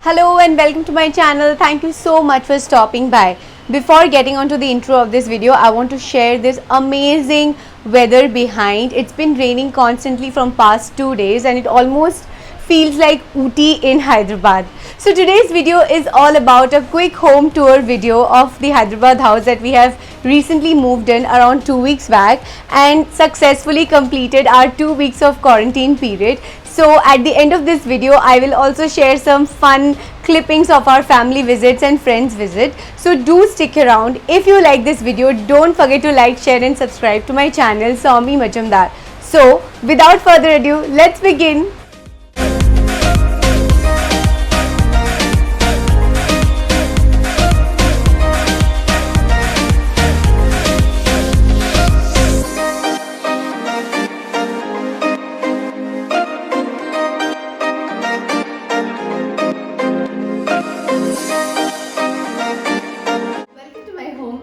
Hello and welcome to my channel. Thank you so much for stopping by. Before getting on to the intro of this video, I want to share this amazing weather behind. It's been raining constantly from past 2 days and it almost feels like Ooty in Hyderabad. So today's video is all about a quick home tour video of the Hyderabad house that we have recently moved in around 2 weeks back and successfully completed our 2 weeks of quarantine period. So at the end of this video, I will also share some fun clippings of our family visits and friends visit. So do stick around. If you like this video, don't forget to like, share and subscribe to my channel Soumi Majumdar. So without further ado, let's begin.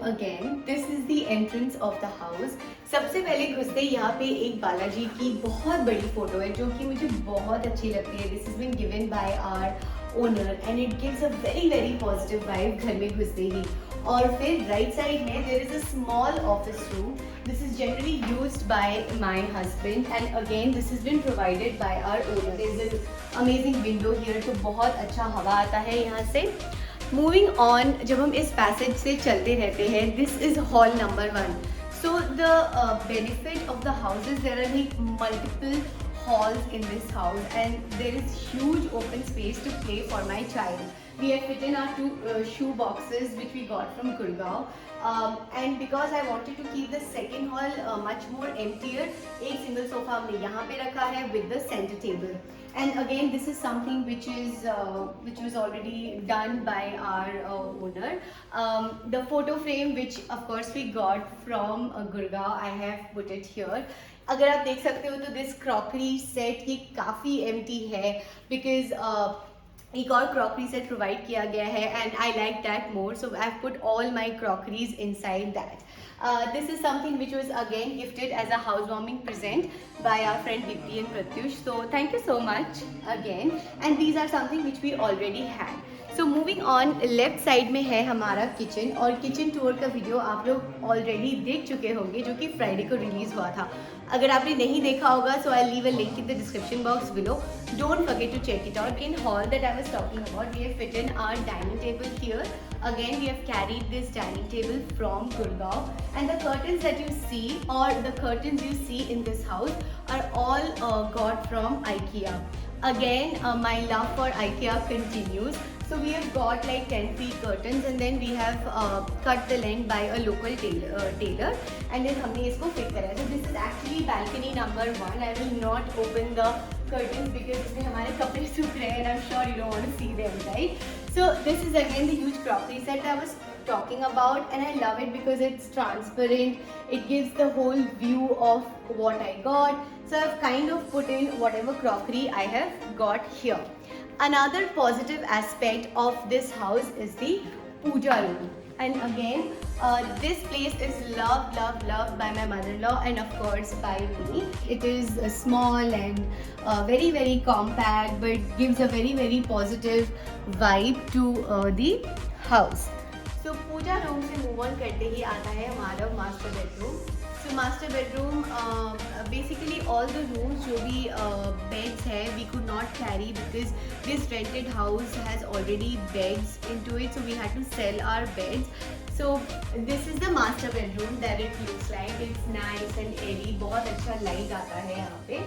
Again, this is the entrance of the house. सबसे पहले घुसते यहाँ पे एक बालाजी की बहुत बड़ी photo है जो कि मुझे बहुत अच्छी लगती है. This has been given by our owner and it gives a very positive vibe घर में घुसते ही. और फिर right side में there is a small office room. This is generally used by my husband and again this has been provided by our owner. There is an amazing window here तो बहुत अच्छा हवा आता है यहाँ से. Moving on, जब हम इस पैसेज से चलते रहते हैं, this is hall number 1. So the benefit of the house is there are like multiple halls in this house and there is huge open space to play for my child. We have fit in our 2 shoe boxes which we got from Gurgaon. And because I wanted to keep the second hall much more emptier, एक single sofa हमने यहाँ पे रखा है with the center table. And again, this is something which was already done by our owner. The photo frame, which of course we got from Gurgaon, I have put it here. अगर आप देख सकते हो तो this crockery set ये काफ़ी empty है because एक और crockery set provide किया गया है and I like that more, so I've put all my crockeries inside that. This is something which was again gifted as a housewarming present by our friend Dipti and Pratyush. So thank you so much again. And these are something which we already had. So moving on, left side में है हमारा kitchen और kitchen tour का video आप लोग already देख चुके होंगे जो कि फ्राइडे को रिलीज हुआ था. अगर आपने नहीं देखा होगा so I'll leave a link in the description box below. Don't forget to check it out. In hall that I was talking about, we have fit in our dining table here. Again, we have carried this dining table from Gurgaon and the curtains that you see or the curtains you see in this house are all got from IKEA. Again, my love for IKEA continues. So we have got like 10 feet curtains and then we have cut the length by a local tailor and then हमने इसको fit करा. So this is actually balcony number 1. I will not open the curtains because इसमें हमारे कपड़े सूख रहे हैं and I'm sure you don't want to see them, right? So this is again the huge crockery set I was talking about and I love it because it's transparent. It gives the whole view of what I got. So I've kind of put in whatever crockery I have got here. Another positive aspect of this house is the puja room. And again, this place is loved by my mother-in-law and of course by me. It is small and very compact but gives a very positive vibe to the house. So puja room से move on करते ही आता है हमारा master bedroom. So master bedroom, basically all the rooms जो भी beds है we could not carry because this rented house has already beds into it, so we had to sell our beds. So this is the master bedroom that it looks like. It's nice and airy. बहुत अच्छा light आता है यहाँ पे.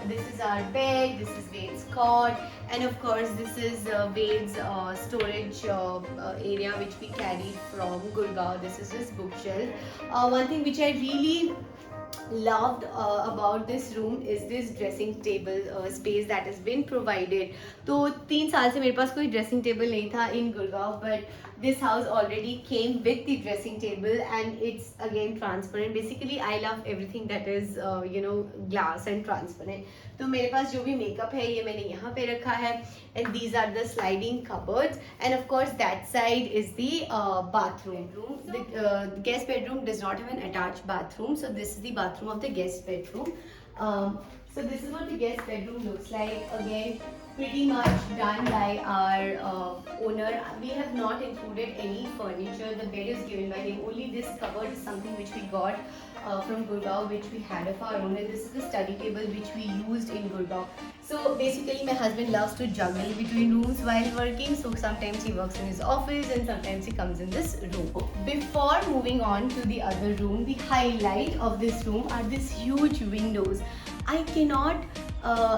This is our bed. This is Wade's cot, and of course this is Wade's storage area which we carried from Gurgaon. This is his bookshelf. One thing which I really loved about this room is this dressing table space that has been provided. तो 3 साल से मेरे पास कोई dressing table नहीं था in Gurgaon, but this house already came with the dressing table and it's again transparent. Basically I love everything that is glass and transparent. तो मेरे पास जो भी makeup है ये मैंने यहाँ पे रखा है and these are the sliding cupboards and of course that side is the bathroom. The guest bedroom does not have an attached bathroom, so this is the bathroom of the guest bedroom. So this is what the guest bedroom looks like. Again, pretty much done by our owner. We have not included any furniture. The bed is given by him. Only this cupboard is something which we got from Gurgaon, which we had of our own, and this is the study table which we used in Gurgaon. So basically, my husband loves to juggle between rooms while working. So sometimes he works in his office and sometimes he comes in this room. Before moving on to the other room, the highlight of this room are these huge windows. I cannot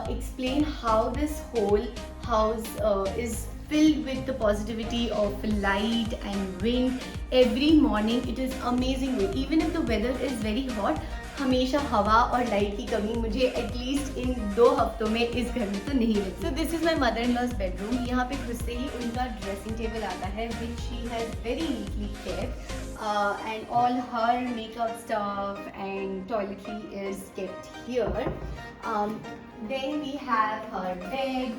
explain how this whole house is filled with the positivity of light and wind. Every morning it is amazing way. Even if the weather is very hot, हमेशा हवा और light की कमी मुझे at least in 2 हफ्तों में इस घर में तो नहीं लगती. So this is my mother-in-law's bedroom. यहाँ पे घुसते ही उनका ड्रेसिंग टेबल आता है which she has very neatly kept. And all her makeup stuff and toiletry is kept here. Then we have her bed,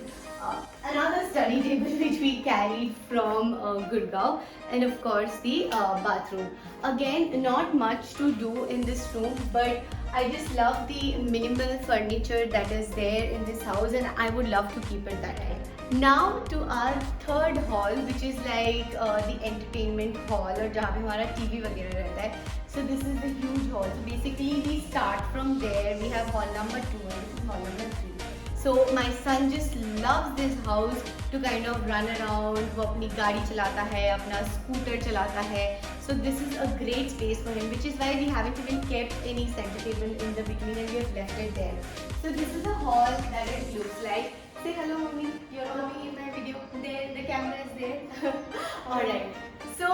another study table which we carried from Gurgaon, and of course the bathroom. Again, not much to do in this room, but I just love the minimal furniture that is there in this house, and I would love to keep it that way. Now to our third hall, which is like the entertainment hall, और जहाँ पे हमारा TV वगैरह रहता है. So this is the huge hall. So basically we start from there. We have hall number 2 and this is hall number 3. So my son just loves this house to kind of run around. वो अपनी गाड़ी चलाता है, अपना scooter चलाता है. So this is a great space for him, which is why we haven't even kept any center table in the between and we have left it there. So this is the hall that it looks like. Say hello, mommy. You're mommy in my video. There, the camera is there. Alright. So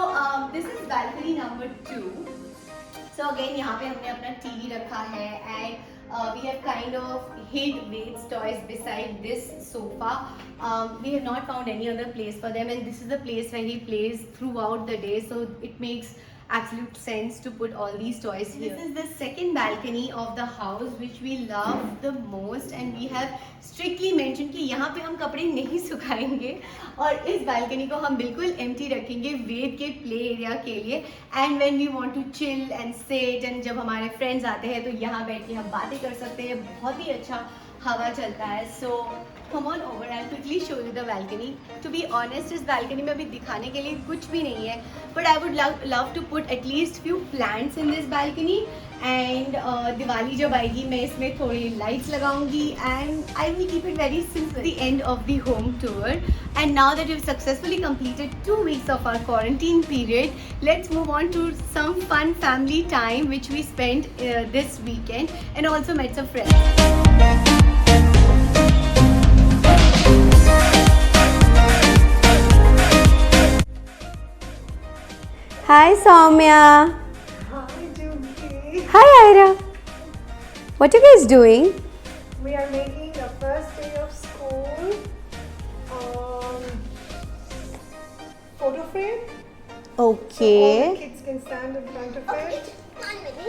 this is balcony number 2. So again, यहाँ पे हमने अपना TV रखा है and we have kind of hid Wade's toys beside this sofa. We have not found any other place for them, and this is the place where he plays throughout the day. So it makes absolute sense to put all these toys here. This is the second balcony of the house which we love the most, and we have strictly mentioned कि यहाँ पे हम कपड़े नहीं सुखाएंगे और इस balcony को हम बिल्कुल empty रखेंगे वेद के play area के लिए. And when we want to chill and sit, and जब हमारे friends आते हैं तो यहाँ बैठ के हम बातें कर सकते हैं. बहुत ही अच्छा हवा चलता है. So come on over, I'll quickly show you the balcony. To be honest, इस balcony में अभी दिखाने के लिए कुछ भी नहीं है, but I would love to put at least few plants in this balcony. And Diwali जब आएगी मैं इसमें थोड़ी lights लगाऊंगी and I will keep it very simple. The end of the home tour, and now that we've successfully completed 2 weeks of our quarantine period, let's move on to some fun family time which we spent this weekend, and also met some friends. Hi Soumya. Hi Juki. Hi Ira. What are you guys doing? We are making the first day of school photo frame. So all Okay. the kids can stand in front of it.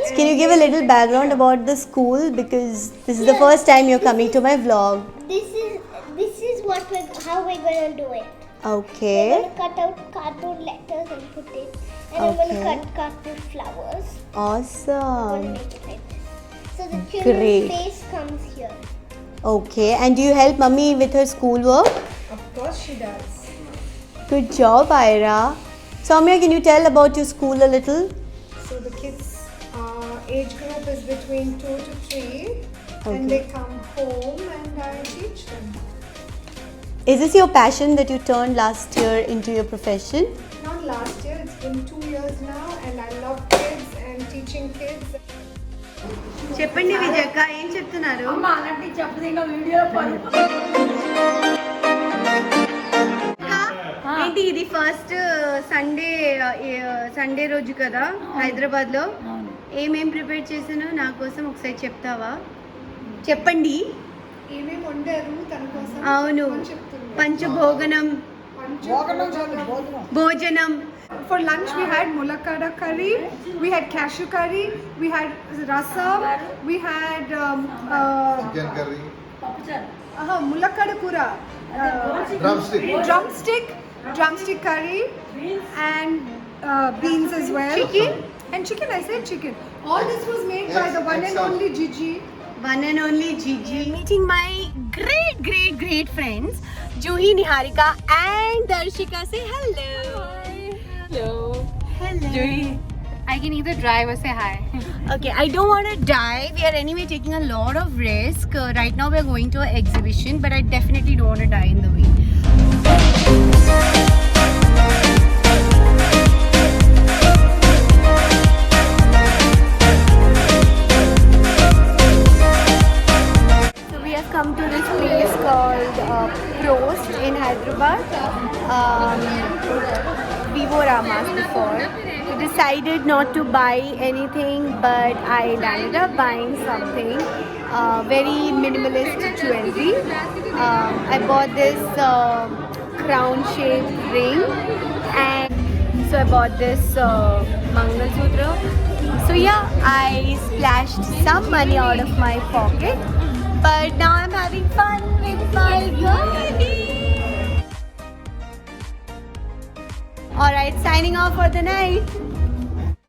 So can you give a little background about the school, because this is the first time you're coming to my vlog. This is how we're gonna do it. We're Okay. gonna cut out cardboard letters and put it, and we're Okay. gonna cut cardboard flowers. We're Awesome. gonna make it like this. So the children's Great. face comes here. Okay. And do you help mummy with her schoolwork? Of course she does. Good job, Ira. Soumya, can you tell about your school a little? So the kids age group is between 2 to 3, Okay. and they come home and I teach them. Is this your passion that you turned last year into your profession? Not last year, it's been 2 years now, and I love kids and teaching kids. చెప్పండి విజయక్క ఏం చెప్తున్నారు? ఏంటి ఇది first Sunday రోజు కదా హైదరాబాద్ లో ఏమేం prepare చేశానో నా కోసం ఒకసారి చెప్తావా? చెప్పండి. ఏమేమి వండారు తన కోసం అవును, అని చెప్తున్నా. పంచభోగనం భోజనం. For lunch we had mulakada curry, we had cashew curry, we had rasam, we had chicken curry, mulakada kura, drumstick, drumstick curry, and beans as well. Chicken, I said chicken. All this was made by the one and only Gigi. One and only Gigi. Meeting my great friends, Juhi, Niharika and Darshika. Say hello. Hello. Hello. Juhi. I can either drive or say hi. Okay, I don't want to die. We are anyway taking a lot of risk. Right now we are going to an exhibition, but I definitely don't want to die in the way. So we have come to this place called Prost in Hyderabad. We were Ramas before. We decided not to buy anything, but I landed up buying something very minimalist jewelry. I bought this crown-shaped ring, and so I bought this Mangal Sutra. So yeah, I splashed some money out of my pocket, but now I'm having fun with my girlie. Alright, signing off for the night.